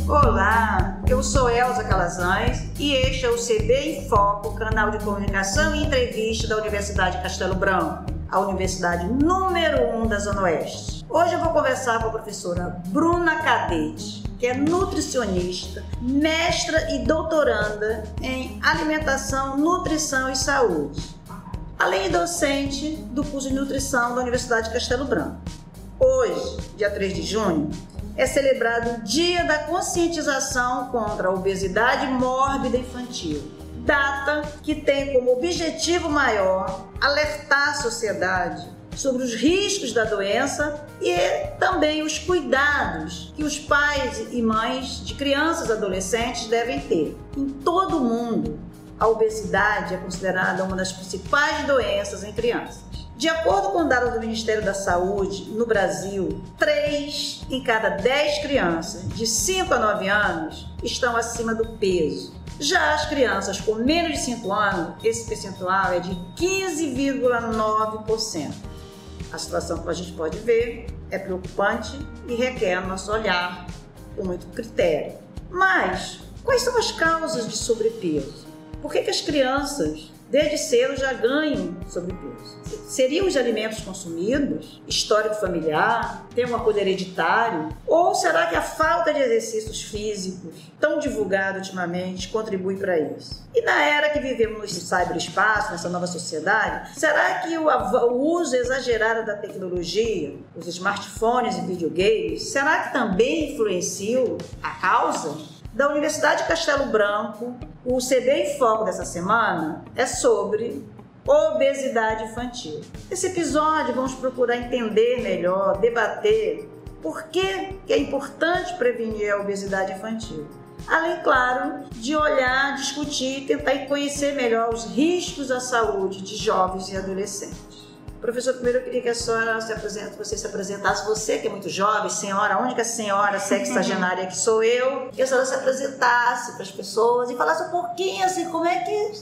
Olá, eu sou Elza Calazans e este é o CB em Foco, canal de comunicação e entrevista da Universidade Castelo Branco, a universidade número 1 da Zona Oeste. Hoje eu vou conversar com a professora Bruna Cadete, que é nutricionista, mestra e doutoranda em alimentação, nutrição e saúde, além de docente do curso de nutrição da Universidade Castelo Branco. Hoje, dia 3 de junho, é celebrado o Dia da Conscientização contra a Obesidade Mórbida Infantil, data que tem como objetivo maior alertar a sociedade sobre os riscos da doença e também os cuidados que os pais e mães de crianças e adolescentes devem ter. Em todo o mundo, a obesidade é considerada uma das principais doenças em crianças. De acordo com dados do Ministério da Saúde, no Brasil, 3 em cada 10 crianças de 5 a 9 anos estão acima do peso. Já as crianças com menos de 5 anos, esse percentual é de 15,9%. A situação, como a gente pode ver, é preocupante e requer nosso olhar com muito critério. Mas, quais são as causas de sobrepeso? Por que as crianças, desde cedo, já ganham sobrepeso? Seriam os alimentos consumidos? Histórico familiar? Tem alguma coisa hereditária? Ou será que a falta de exercícios físicos, tão divulgado ultimamente, contribui para isso? E na era que vivemos no cyberespaço, nessa nova sociedade, será que o uso exagerado da tecnologia, os smartphones e videogames, será que também influenciam a causa? Da Universidade Castelo Branco, o CB em Foco dessa semana é sobre obesidade infantil. Nesse episódio vamos procurar entender melhor, debater por que é importante prevenir a obesidade infantil. Além, claro, de olhar, discutir e tentar conhecer melhor os riscos à saúde de jovens e adolescentes. Professor, primeiro eu queria que a senhora você se apresentasse, você que é muito jovem, senhora, a única senhora sexagenária que sou eu, que a senhora se apresentasse para as pessoas e falasse um pouquinho assim, como é que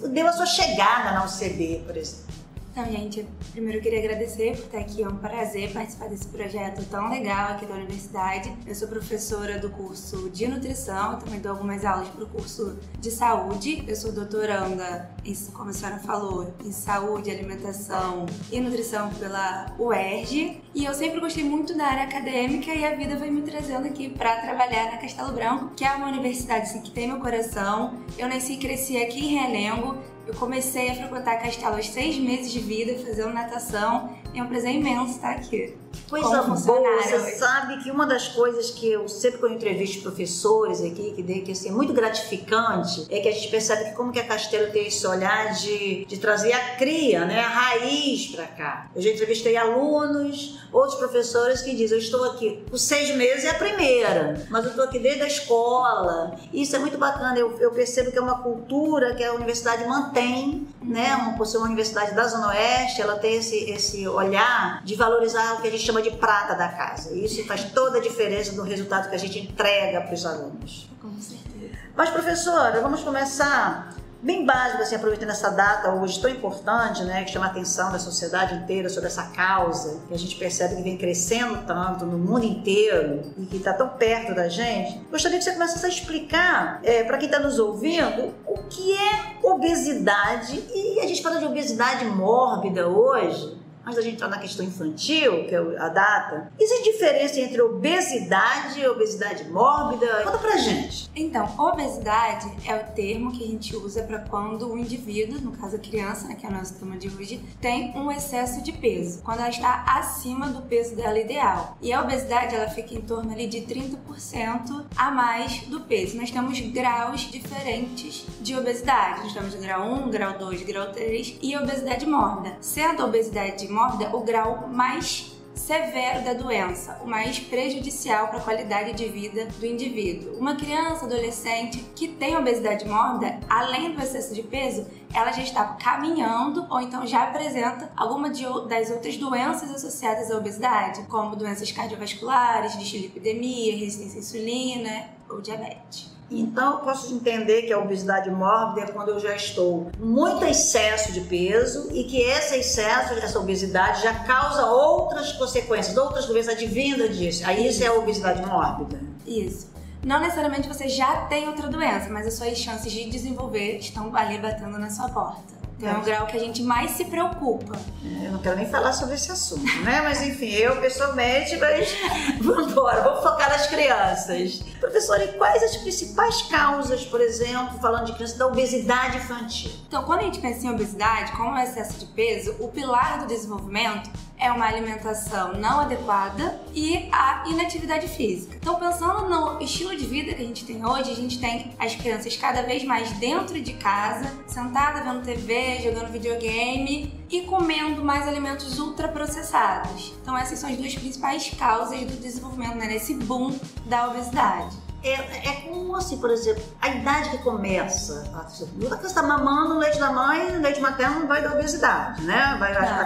deu a sua chegada na UCB, por exemplo. Então, gente, primeiro eu queria agradecer por estar aqui, é um prazer participar desse projeto tão legal aqui da universidade. Eu sou professora do curso de nutrição, eu também dou algumas aulas para o curso de saúde. Eu sou doutoranda, como a senhora falou, em saúde, alimentação e nutrição pela UERJ. E eu sempre gostei muito da área acadêmica e a vida foi me trazendo aqui para trabalhar na Castelo Branco, que é uma universidade assim, que tem meu coração. Eu nasci e cresci aqui em Realengo. Eu comecei a frequentar Castelo aos 6 meses de vida, fazendo natação, e é um prazer imenso estar aqui. Coisa boa, você sabe que uma das coisas que eu sempre quando entrevisto professores aqui, que assim, é muito gratificante, é que a gente percebe que como que a Castelo tem esse olhar de trazer a cria, né, a raiz para cá. Eu já entrevistei alunos, outros professores que dizem, eu estou aqui por 6 meses é a primeira, mas eu estou aqui desde a escola. Isso é muito bacana, eu percebo que é uma cultura que a universidade mantém, né, por ser uma universidade da Zona Oeste, ela tem esse olhar de valorizar o que a gente chama de prata da casa. E isso faz toda a diferença no resultado que a gente entrega para os alunos. Com certeza. Mas, professora, vamos começar bem básico, assim, aproveitando essa data hoje tão importante, né, que chama a atenção da sociedade inteira sobre essa causa, que a gente percebe que vem crescendo tanto no mundo inteiro e que está tão perto da gente. Gostaria que você começasse a explicar para quem está nos ouvindo o que é obesidade. E a gente fala de obesidade mórbida hoje, antes da gente entrar na questão infantil, que é a data, existe diferença entre obesidade e obesidade mórbida? Conta pra gente. Então, obesidade é o termo que a gente usa para quando o indivíduo, no caso a criança, né, que é o nosso tema de hoje, tem um excesso de peso, quando ela está acima do peso dela ideal. E a obesidade, ela fica em torno ali de 30% a mais do peso. Nós temos graus diferentes de obesidade. Nós temos grau 1, grau 2, grau 3 e obesidade mórbida. Sendo a obesidade mórbida o grau mais severo da doença, o mais prejudicial para a qualidade de vida do indivíduo. Uma criança, adolescente que tem obesidade mórbida, além do excesso de peso, ela já está caminhando ou então já apresenta alguma das outras doenças associadas à obesidade, como doenças cardiovasculares, dislipidemia, resistência à insulina ou diabetes. Então eu posso entender que a obesidade mórbida é quando eu já estou com muito excesso de peso e que esse excesso, essa obesidade já causa outras consequências, outras doenças advindas disso. Aí isso é a obesidade mórbida. Isso. não necessariamente você já tem outra doença, mas as suas chances de desenvolver estão ali batendo na sua porta. Então é um grau que a gente mais se preocupa. Eu não quero nem falar sobre esse assunto, né? Mas enfim, eu pessoalmente, mas vamos embora, vamos focar nas crianças. Professora, e quais as principais causas, por exemplo, falando de criança, da obesidade infantil? Então, quando a gente pensa em obesidade, como o excesso de peso, o pilar do desenvolvimento é uma alimentação não adequada e a inatividade física. Então, pensando no estilo de vida que a gente tem hoje, a gente tem as crianças cada vez mais dentro de casa, sentada vendo TV, jogando videogame e comendo mais alimentos ultraprocessados. Então, essas são as duas principais causas do desenvolvimento, né, nesse boom da obesidade. É como assim, por exemplo, a idade que começa. A criança está mamando o leite da mãe, o leite materno não vai dar obesidade, né?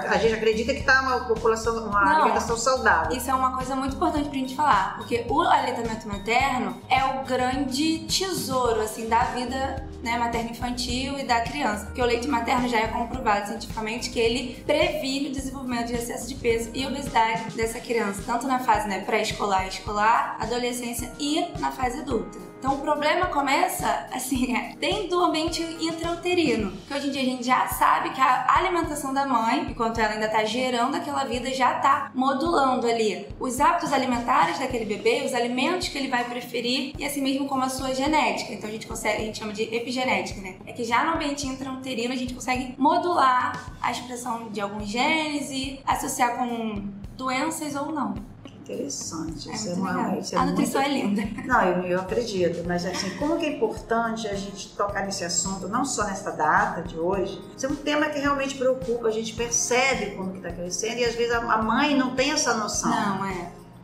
A gente acredita que está uma população, uma alimentação saudável. Isso é uma coisa muito importante pra gente falar, porque o aleitamento materno é o grande tesouro, assim, da vida, né, materno-infantil e da criança. Porque o leite materno já é comprovado cientificamente que ele previne o desenvolvimento de excesso de peso e obesidade dessa criança, tanto na fase, né, pré-escolar, escolar, adolescência e na fase adulta. Então o problema começa, assim, dentro do ambiente intrauterino, que hoje em dia a gente já sabe que a alimentação da mãe, enquanto ela ainda está gerando aquela vida, já está modulando ali os hábitos alimentares daquele bebê, os alimentos que ele vai preferir e assim mesmo como a sua genética. Então a gente chama de epigenética, né? É que já no ambiente intrauterino a gente consegue modular a expressão de alguns genes e associar com doenças ou não. Interessante. A nutrição é linda. Não, eu acredito, mas assim, como que é importante a gente tocar nesse assunto, não só nessa data de hoje, isso é um tema que realmente preocupa, a gente percebe como que está crescendo e às vezes a mãe não tem essa noção. Não,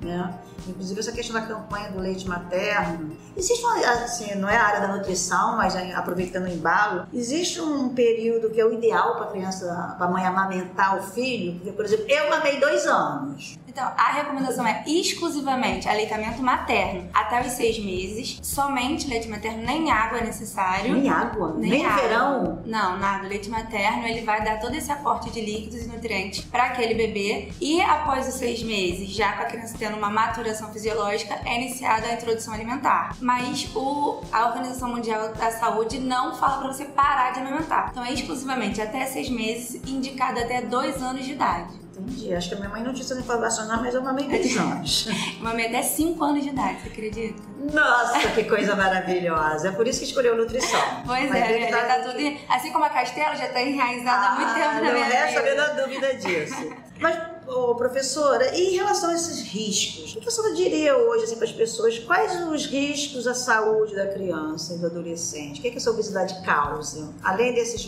né? Inclusive essa questão da campanha do leite materno. Existe assim, não é a área da nutrição, mas aproveitando o embalo, existe um período que é o ideal para a criança, para a mãe amamentar o filho, porque, por exemplo, eu mamei 2 anos. Então, a recomendação é exclusivamente aleitamento materno até os 6 meses, somente leite materno, nem água é necessário. Nem água? Nem no verão? Não, nada. O leite materno, ele vai dar todo esse aporte de líquidos e nutrientes para aquele bebê e após os 6 meses, já com a criança tendo uma maturação fisiológica, é iniciada a introdução alimentar. Mas a Organização Mundial da Saúde não fala para você parar de amamentar. Então, é exclusivamente até 6 meses, indicado até 2 anos de idade. Entendi. Acho que a minha mãe não tinha essa informação, não, mas eu mamei 2 anos. Mamei até 5 anos de idade, você acredita? Nossa, que coisa maravilhosa. É por isso que escolheu nutrição. Pois mas já tá tudo... Assim como a Castelo já tá enraizada há muito tempo na minha vida. Não resta a menor dúvida disso. Mas, professora, e em relação a esses riscos? O que a senhora diria hoje assim, para as pessoas? Quais os riscos à saúde da criança e do adolescente? O que essa obesidade causa? Além desses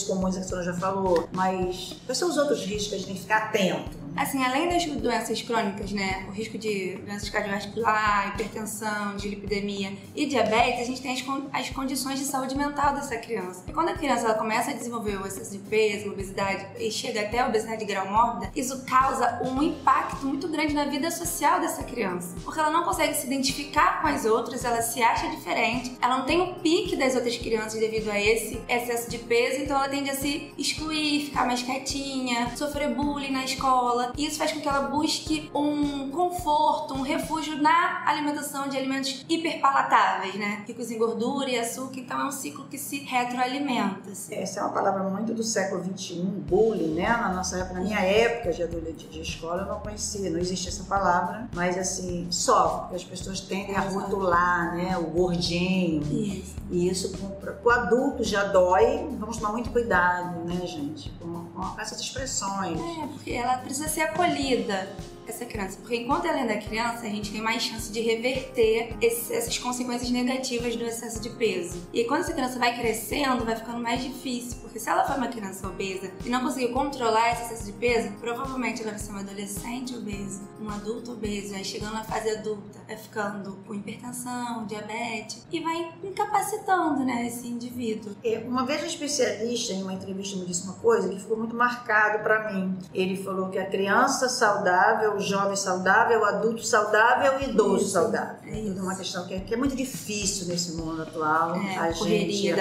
comuns que a senhora já falou, mas quais são os outros riscos que a gente tem que ficar atento? Assim, além das doenças crônicas, né, o risco de doenças cardiovasculares, hipertensão, dislipidemia e diabetes, a gente tem as condições de saúde mental dessa criança. E quando a criança ela começa a desenvolver o excesso de peso, obesidade e chega até a obesidade grau mórbida, isso causa um impacto muito grande na vida social dessa criança. Porque ela não consegue se identificar com as outras, ela se acha diferente, ela não tem o pique das outras crianças devido a esse excesso de peso, então ela tende a se excluir, ficar mais quietinha, sofrer bullying na escola. E isso faz com que ela busque um conforto, um refúgio na alimentação de alimentos hiperpalatáveis, né? Ricos em gordura e açúcar, então é um ciclo que se retroalimenta. Assim. Essa é uma palavra muito do século XXI, bullying, né? Na minha época de escola eu não conhecia, não existe essa palavra, mas assim, só porque as pessoas tendem a rotular, né? O gordinho. Isso. E isso pro adulto já dói, vamos tomar muito cuidado, né, gente? Com essas expressões. Porque ela precisa ser acolhida, essa criança, porque enquanto ela é da criança, a gente tem mais chance de reverter essas consequências negativas do excesso de peso. E quando essa criança vai crescendo, vai ficando mais difícil, porque se ela for uma criança obesa e não conseguir controlar esse excesso de peso, provavelmente ela vai ser uma adolescente obesa, um adulto obeso, aí chegando na fase adulta, vai ficando com hipertensão, diabetes, e vai incapacitando, né, esse indivíduo. Uma vez um especialista, em uma entrevista, me disse uma coisa que ficou muito marcado para mim. Ele falou que a criança saudável o jovem saudável, o adulto saudável e o idoso saudável. É uma questão que é muito difícil nesse mundo atual, a correria,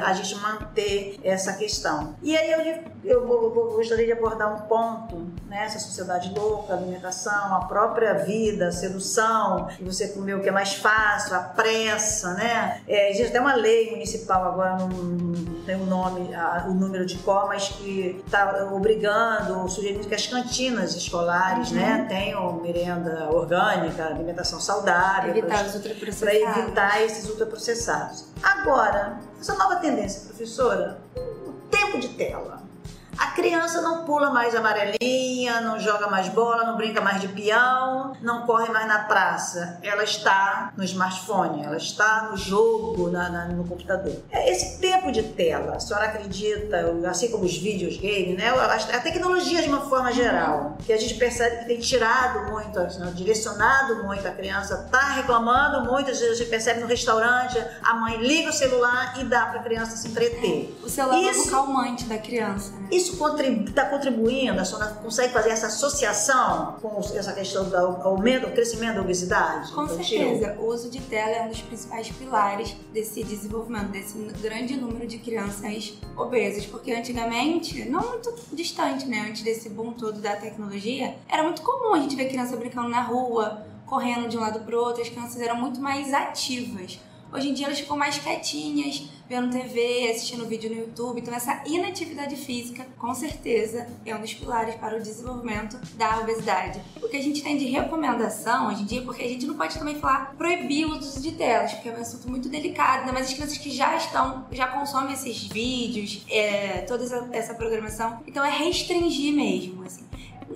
a gente manter essa questão. E aí eu gostaria de abordar um ponto, né? Essa sociedade louca, a alimentação, a própria vida, a sedução, você comer o que é mais fácil, a pressa, né? Existe até uma lei municipal, agora não tem o número de cor, mas que está obrigando, sugerindo que as cantinas escolares, né, tenham merenda orgânica, alimentação saudável, para evitar esses ultraprocessados. Agora, essa nova tendência, professora, o tempo de tela. A criança não pula mais amarelinha, não joga mais bola, não brinca mais de peão, não corre mais na praça. Ela está no smartphone, ela está no jogo, no computador. Esse tempo de tela, a senhora acredita, assim como os videogames, né? A tecnologia de uma forma geral, que a gente percebe que tem tirado muito, direcionado muito a criança, está reclamando muito, às vezes a gente percebe no restaurante, a mãe liga o celular e dá para a criança se entreter. O celular é o calmante da criança, né? Isso está contribuindo, a senhora consegue fazer essa associação com essa questão do aumento, do crescimento da obesidade? Com certeza, o uso de tela é um dos principais pilares desse desenvolvimento, desse grande número de crianças obesas, porque antigamente, não muito distante, né, antes desse boom todo da tecnologia, era muito comum a gente ver criança brincando na rua, correndo de um lado para o outro, as crianças eram muito mais ativas. Hoje em dia elas ficam mais quietinhas, vendo TV, assistindo vídeo no YouTube. Então essa inatividade física, com certeza, é um dos pilares para o desenvolvimento da obesidade. O que a gente tem de recomendação hoje em dia, porque a gente não pode também falar proibir o uso de telas, porque é um assunto muito delicado, né? Mas as crianças que já consomem esses vídeos, toda essa programação, então é restringir mesmo, assim.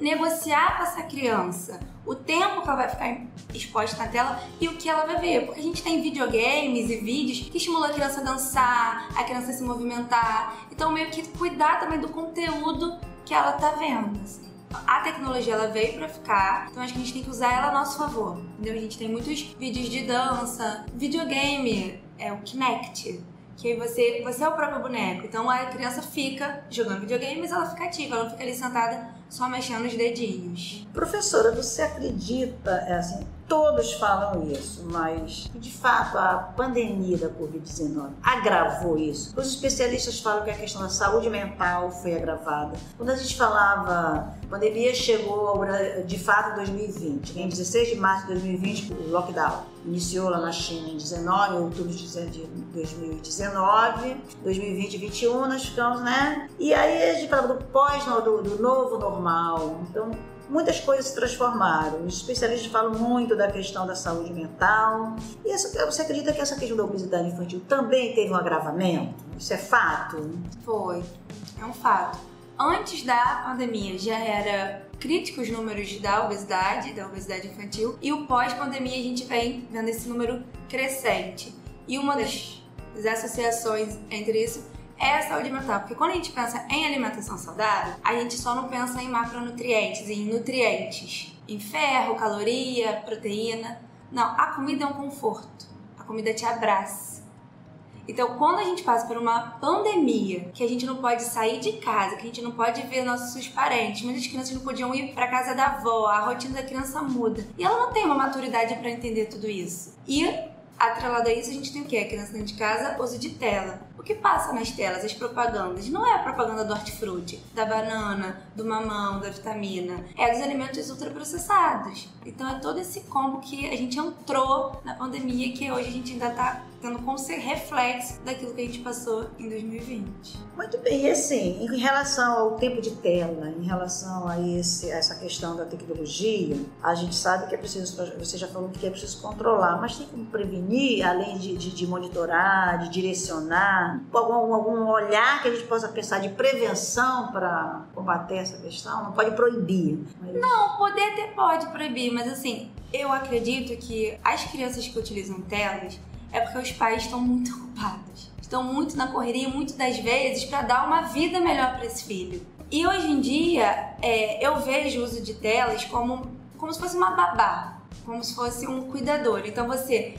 Negociar com essa criança o tempo que ela vai ficar exposta na tela e o que ela vai ver, porque a gente tem videogames e vídeos que estimulam a criança a dançar, a criança a se movimentar, então meio que cuidar também do conteúdo que ela tá vendo, assim. A tecnologia ela veio pra ficar, então acho que a gente tem que usar ela a nosso favor, entendeu? A gente tem muitos vídeos de dança, videogame, o Kinect, que aí você é o próprio boneco, então a criança fica jogando videogame, mas ela fica ativa, ela não fica ali sentada só mexendo os dedinhos. Professora, você acredita, assim, todos falam isso, mas de fato a pandemia da Covid-19 agravou isso? Os especialistas falam que a questão da saúde mental foi agravada. Quando a gente falava, a pandemia chegou de fato em 2020, em 16 de março de 2020, o lockdown iniciou lá na China em 19, outubro de 2019, 2020 e 2021 nós ficamos, né? E aí a gente falava do novo normal, então muitas coisas se transformaram. Os especialistas falam muito da questão da saúde mental. E você acredita que essa questão da obesidade infantil também teve um agravamento? Isso é fato? Foi, é um fato. Antes da pandemia já era crítico os números da obesidade infantil, e o pós-pandemia a gente vem vendo esse número crescente. E uma das associações entre isso é a saúde mental, porque quando a gente pensa em alimentação saudável, a gente só não pensa em macronutrientes, em nutrientes, em ferro, caloria, proteína. Não, a comida é um conforto, a comida te abraça. Então, quando a gente passa por uma pandemia, que a gente não pode sair de casa, que a gente não pode ver nossos parentes, muitas crianças não podiam ir para casa da avó, a rotina da criança muda. E ela não tem uma maturidade para entender tudo isso. E, atrelado a isso, a gente tem o quê? A criança dentro de casa, uso de tela. O que passa nas telas, as propagandas, não é a propaganda do hortifruti, da banana, do mamão, da vitamina, é dos alimentos ultraprocessados. Então é todo esse combo que a gente entrou na pandemia, que hoje a gente ainda está tendo como ser reflexo daquilo que a gente passou em 2020. Muito bem, e assim, em relação ao tempo de tela, em relação a essa questão da tecnologia, a gente sabe que é preciso, você já falou que é preciso controlar, mas tem como prevenir, além de monitorar, de direcionar, algum olhar que a gente possa pensar de prevenção para combater essa questão? Não pode proibir. Mas... Não, pode proibir, mas assim, eu acredito que as crianças que utilizam telas é porque os pais estão muito ocupados. Estão muito na correria, muitas das vezes, para dar uma vida melhor para esse filho. E hoje em dia, eu vejo o uso de telas como se fosse uma babá, como se fosse um cuidador. Então você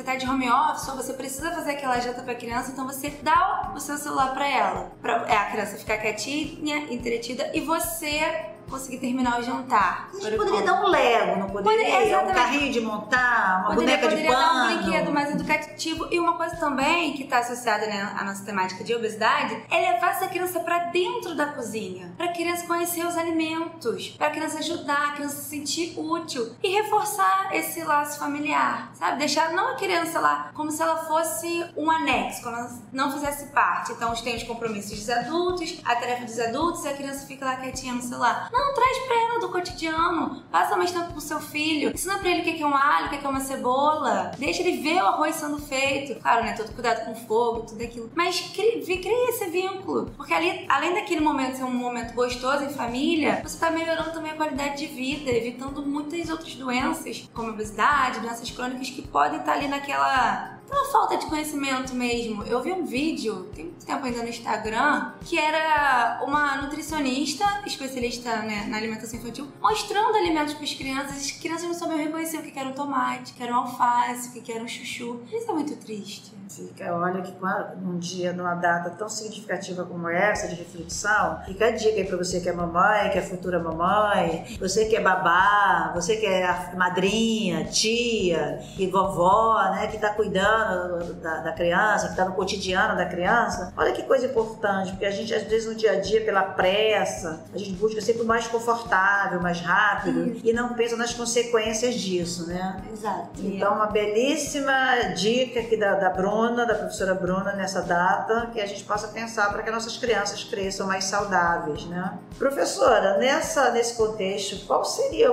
tá de home office, ou você precisa fazer aquela janta para a criança, então você dá o seu celular para ela, a criança ficar quietinha, entretida, e você conseguir terminar o jantar. A gente poderia dar um Lego, não poderia? Um carrinho de montar, uma boneca de pano. Poderia dar um brinquedo mais educativo. E uma coisa também que está associada, né, à nossa temática de obesidade é levar essa criança para dentro da cozinha, para a criança conhecer os alimentos, para a criança ajudar, a criança se sentir útil e reforçar esse laço familiar, sabe? Deixar não a criança lá como se ela fosse um anexo, como ela não fizesse parte. Então, tem os compromissos dos adultos, a tarefa dos adultos e a criança fica lá quietinha no celular. Não, traz pra ela do cotidiano, passa mais tempo com o seu filho, ensina pra ele o que é um alho, o que é uma cebola, deixa ele ver o arroz sendo feito. Claro, né, todo cuidado com o fogo, tudo aquilo. Mas cria esse vínculo, porque ali, além daquele momento ser um momento gostoso em família, você tá melhorando também a qualidade de vida, evitando muitas outras doenças, como obesidade, doenças crônicas que podem estar ali naquela falta de conhecimento mesmo. Eu vi um vídeo, tem muito tempo ainda no Instagram, que era uma nutricionista, especialista, né, na alimentação infantil, mostrando alimentos para as crianças. As crianças não sabiam reconhecer o que era um tomate, o que era um alface, o que era um chuchu. Isso é muito triste. Fica, olha que num dia, numa data tão significativa como essa, de reflexão, fica a dica aí pra você que é mamãe, que é futura mamãe, você que é babá, você que é madrinha, tia e vovó, né, que tá cuidando da criança, que tá no cotidiano da criança. Olha que coisa importante, porque a gente, às vezes, no dia a dia, pela pressa, a gente busca sempre o mais confortável, mais rápido, e não pensa nas consequências disso, né? Exato. Então, uma belíssima dica aqui da professora Bruna, nessa data, que a gente possa pensar para que nossas crianças cresçam mais saudáveis, né? Professora, nesse contexto, qual seria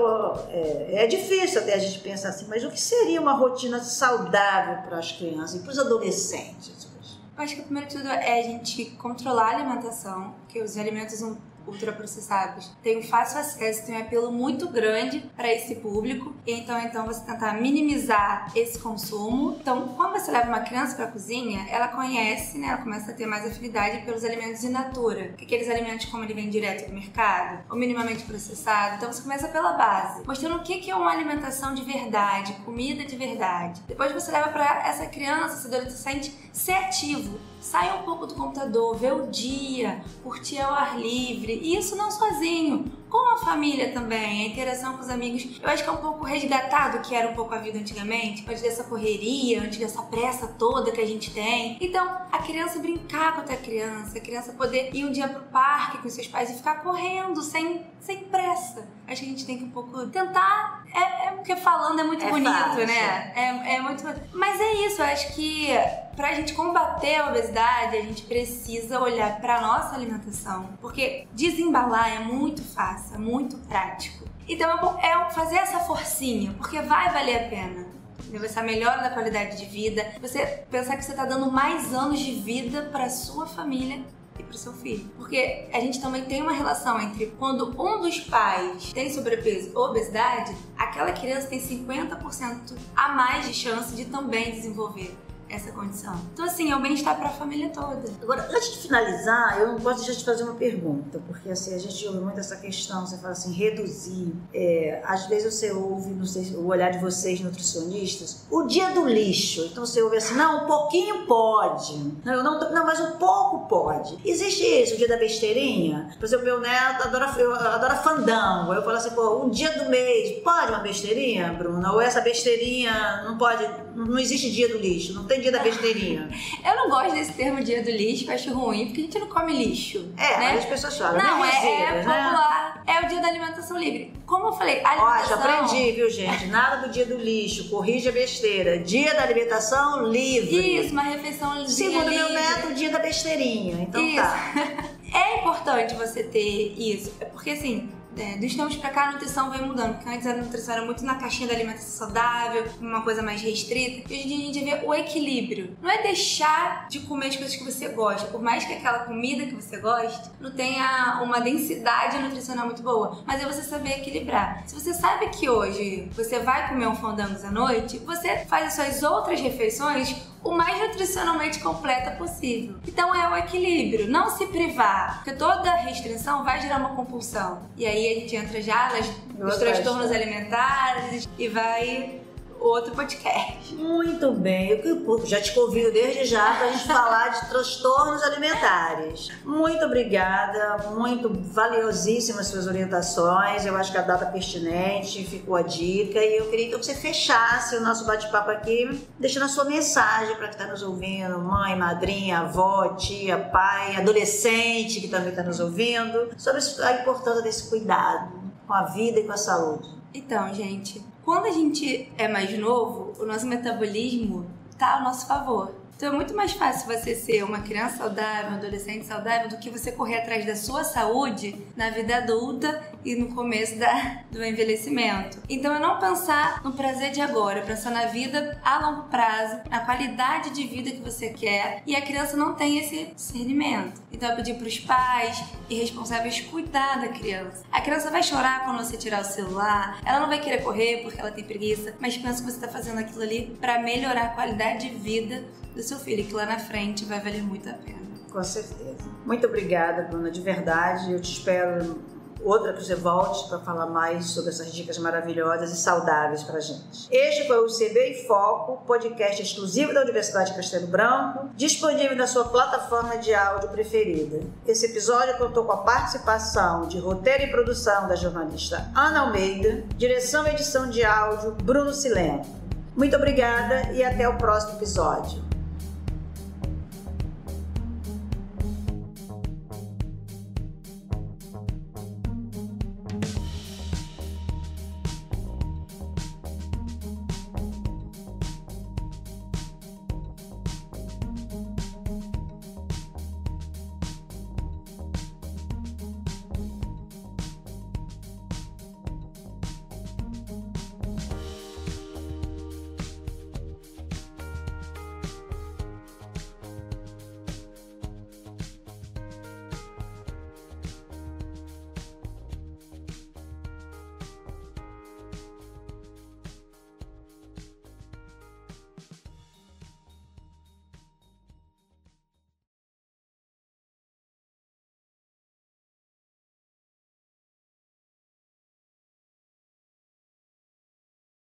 é difícil até a gente pensar assim, mas o que seria uma rotina saudável para as crianças e para os adolescentes? Eu acho que o primeiro de tudo é a gente controlar a alimentação, porque os alimentos ultraprocessados têm um fácil acesso, tem um apelo muito grande para esse público, então você tentar minimizar esse consumo. Então, quando você leva uma criança para a cozinha, ela conhece, né, ela começa a ter mais afinidade pelos alimentos in natura, que aqueles alimentos como ele vem direto do mercado, ou minimamente processado. Então você começa pela base, mostrando o que é uma alimentação de verdade, comida de verdade. Depois você leva para essa criança, esse adolescente, ser ativo. Sai um pouco do computador, vê o dia, curtir ao ar livre. E isso não sozinho, com a família também, a interação com os amigos. Eu acho que é um pouco resgatado que era um pouco a vida antigamente, antes dessa correria, antes dessa pressa toda que a gente tem. Então, a criança brincar com outra criança, a criança poder ir um dia pro parque com seus pais e ficar correndo sem pressa. Acho que a gente tem que um pouco tentar, porque falando é muito bonito, fácil, né? É muito... Mas é isso, eu acho que pra gente combater a obesidade, a gente precisa olhar pra nossa alimentação, porque desembalar é muito fácil, é muito prático. Então é fazer essa forcinha, porque vai valer a pena. Essa melhora da qualidade de vida, você pensar que você tá dando mais anos de vida pra sua família e para o seu filho. Porque a gente também tem uma relação entre quando um dos pais tem sobrepeso ou obesidade, aquela criança tem 50% a mais de chance de também desenvolver essa condição. Então, assim, é o bem-estar para a família toda. Agora, antes de finalizar, eu não posso deixar de fazer uma pergunta, porque assim, a gente ouve muito essa questão, você fala assim, reduzir. Às vezes você ouve, não sei, o olhar de vocês nutricionistas, o dia do lixo. Então você ouve assim, não, um pouquinho pode. Não, mas um pouco pode. Existe isso, o dia da besteirinha? Por exemplo, meu neto adora fandango. Eu falo assim, um dia do mês, pode uma besteirinha, Bruna? Ou essa besteirinha não pode, não existe dia do lixo, não tem dia da besteirinha. Eu não gosto desse termo dia do lixo, eu acho ruim, porque a gente não come lixo. Né? Mas as pessoas falam, não, é popular, né? É o dia da alimentação livre. Como eu falei, a alimentação... Ó, já aprendi, viu, gente? Nada do dia do lixo, corrige a besteira. Dia da alimentação livre. Isso, uma refeição livre. Segundo meu neto, o dia da besteirinha. Então isso. Tá. É importante você ter isso, porque assim... dos tempos pra cá a nutrição vem mudando, porque antes a nutrição era muito na caixinha da alimentação saudável, uma coisa mais restrita, e hoje em dia a gente vê o equilíbrio. Não é deixar de comer as coisas que você gosta, por mais que aquela comida que você goste não tenha uma densidade nutricional muito boa, mas é você saber equilibrar. Se você sabe que hoje você vai comer um fandangos à noite, você faz as suas outras refeições o mais nutricionalmente completa possível. Então é o equilíbrio, não se privar, porque toda restrição vai gerar uma compulsão. E aí a gente entra já nos transtornos alimentares e vai outro podcast. Muito bem, eu já te convido desde já para a gente falar de transtornos alimentares. Muito obrigada, muito valiosíssimas suas orientações. Eu acho que a data pertinente, ficou a dica, e eu queria que você fechasse o nosso bate-papo aqui, deixando a sua mensagem para quem está nos ouvindo, mãe, madrinha, avó, tia, pai, adolescente que também está nos ouvindo, sobre a importância desse cuidado com a vida e com a saúde. Então, gente, quando a gente é mais novo, o nosso metabolismo está ao nosso favor. Então é muito mais fácil você ser uma criança saudável, um adolescente saudável, do que você correr atrás da sua saúde na vida adulta e no começo do envelhecimento. Então é não pensar no prazer de agora, pensar na vida a longo prazo, na qualidade de vida que você quer, e a criança não tem esse discernimento. Então é pedir para os pais e responsáveis cuidar da criança. A criança vai chorar quando você tirar o celular, ela não vai querer correr porque ela tem preguiça, mas pensa que você está fazendo aquilo ali para melhorar a qualidade de vida do seu filho, que lá na frente vai valer muito a pena. Com certeza. Muito obrigada, Bruna, de verdade. Eu te espero outra que você volte para falar mais sobre essas dicas maravilhosas e saudáveis para a gente. Este foi o CB em Foco, podcast exclusivo da Universidade de Castelo Branco, disponível na sua plataforma de áudio preferida. Esse episódio contou com a participação de roteiro e produção da jornalista Ana Almeida, direção e edição de áudio Bruno Sileno. Muito obrigada e até o próximo episódio.